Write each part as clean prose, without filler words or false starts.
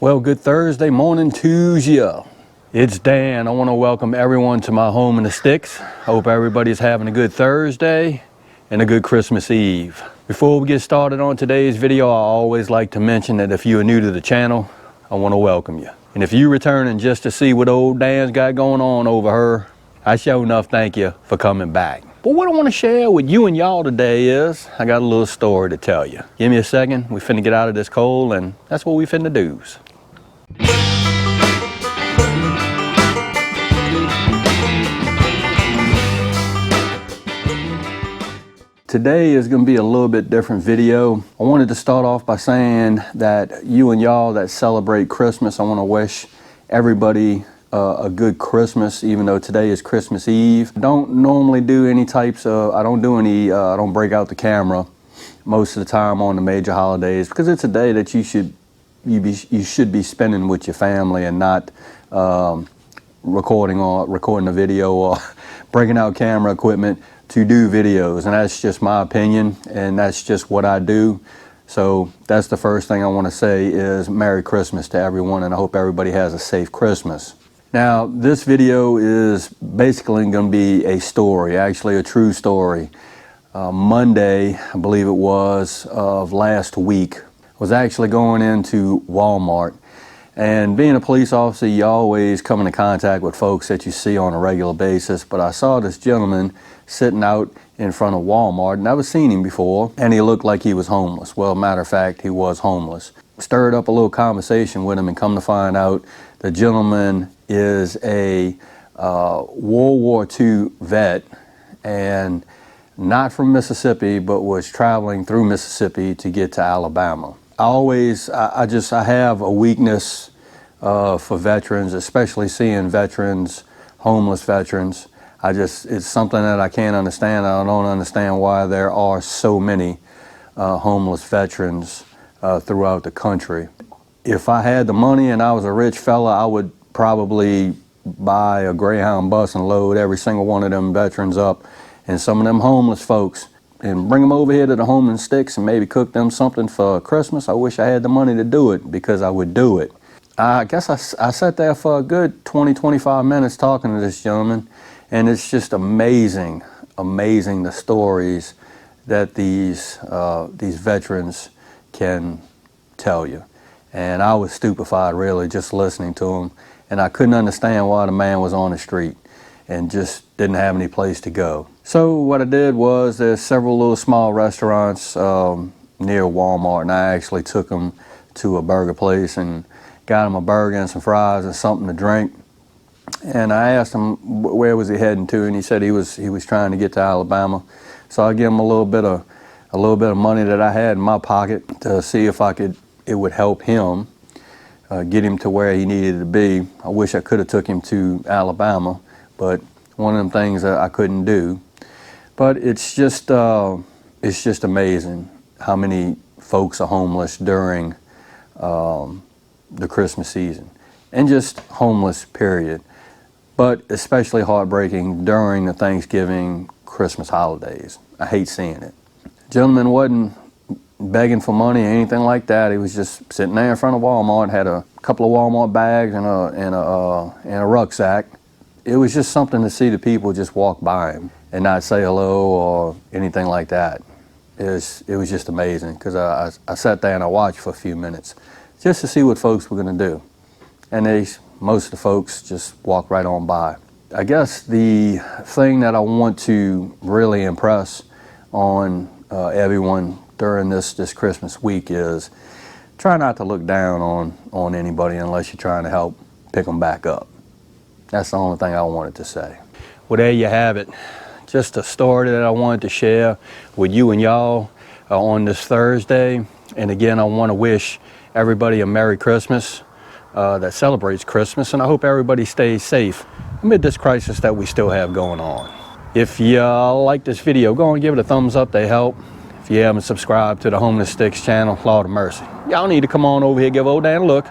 Well, good Thursday morning to you. It's Dan. I want to welcome everyone to my home in the sticks. Hope everybody's having a good Thursday and a good Christmas Eve. Before we get started on today's video, I always like to mention that if you are new to the channel, I want to welcome you. And if you're returning just to see what old Dan's got going on over her, I sure enough thank you for coming back. But what I want to share with you and y'all today is, I got a little story to tell you. Give me a second, we finna get out of this cold, and that's what we finna do. Today is going to be a little bit different video. I wanted to start off by saying that you and y'all that celebrate Christmas, I want to wish everybody a good Christmas, even though today is Christmas Eve. I don't normally do any types of, I don't break out the camera most of the time on the major holidays, because it's a day that you should be spending with your family and not recording a video or breaking out camera equipment to do videos. And that's just my opinion, and that's just what I do. So that's the first thing I want to say is Merry Christmas to everyone, and I hope everybody has a safe Christmas. Now, this video is basically going to be a story, actually a true story. Monday, I believe it was, of last week, was actually going into Walmart. And being a police officer, you always come into contact with folks that you see on a regular basis. But I saw this gentleman sitting out in front of Walmart, and I've seen him before, and he looked like he was homeless. Well, matter of fact, he was homeless. Stirred up a little conversation with him, and come to find out the gentleman is a World War II vet, and not from Mississippi, but was traveling through Mississippi to get to Alabama. I have a weakness for veterans, especially seeing veterans, homeless veterans. It's something that I can't understand. I don't understand why there are so many homeless veterans throughout the country. If I had the money and I was a rich fella, I would probably buy a Greyhound bus and load every single one of them veterans up and some of them homeless folks and bring them over here to the Home and Sticks and maybe cook them something for Christmas. I wish I had the money to do it, because I would do it. I guess I sat there for a good 20-25 minutes talking to this gentleman, and it's just amazing the stories that these veterans can tell you. And I was stupefied, really, just listening to him. And I couldn't understand why the man was on the street and just didn't have any place to go. So what I did was, there's several little small restaurants near Walmart, and I actually took him to a burger place and got him a burger and some fries and something to drink. And I asked him where was he heading to, and he said he was trying to get to Alabama. So I gave him a little bit of money that I had in my pocket to see if it would help him get him to where he needed to be. I wish I could have took him to Alabama, but one of them things that I couldn't do. But it's just amazing how many folks are homeless during the Christmas season, and just homeless, period. But especially heartbreaking during the Thanksgiving, Christmas holidays. I hate seeing it. The gentleman wasn't begging for money or anything like that. He was just sitting there in front of Walmart, had a couple of Walmart bags and a rucksack. It was just something to see the people just walk by him and not say hello or anything like that. It was just amazing, because I sat there and I watched for a few minutes just to see what folks were going to do. And most of the folks just walked right on by. I guess the thing that I want to really impress on everyone during this Christmas week is try not to look down on anybody unless you're trying to help pick them back up. That's the only thing I wanted to say. Well, there you have it. Just a story that I wanted to share with you and y'all on this Thursday. And again, I want to wish everybody a Merry Christmas that celebrates Christmas, and I hope everybody stays safe amid this crisis that we still have going on. If you like this video, go and give it a thumbs up, they help. If you haven't subscribed to the Home and Sticks channel, Lord of mercy, y'all need to come on over here, give old Dan a look,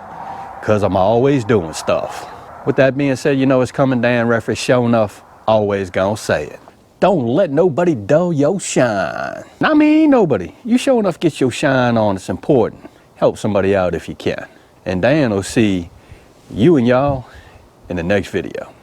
because I'm always doing stuff. With that being said, you know it's coming, Dan Referee, sure enough, always gonna say it. Don't let nobody dull your shine. I mean nobody. You sure enough get your shine on, it's important. Help somebody out if you can. and Dan will see you and y'all in the next video.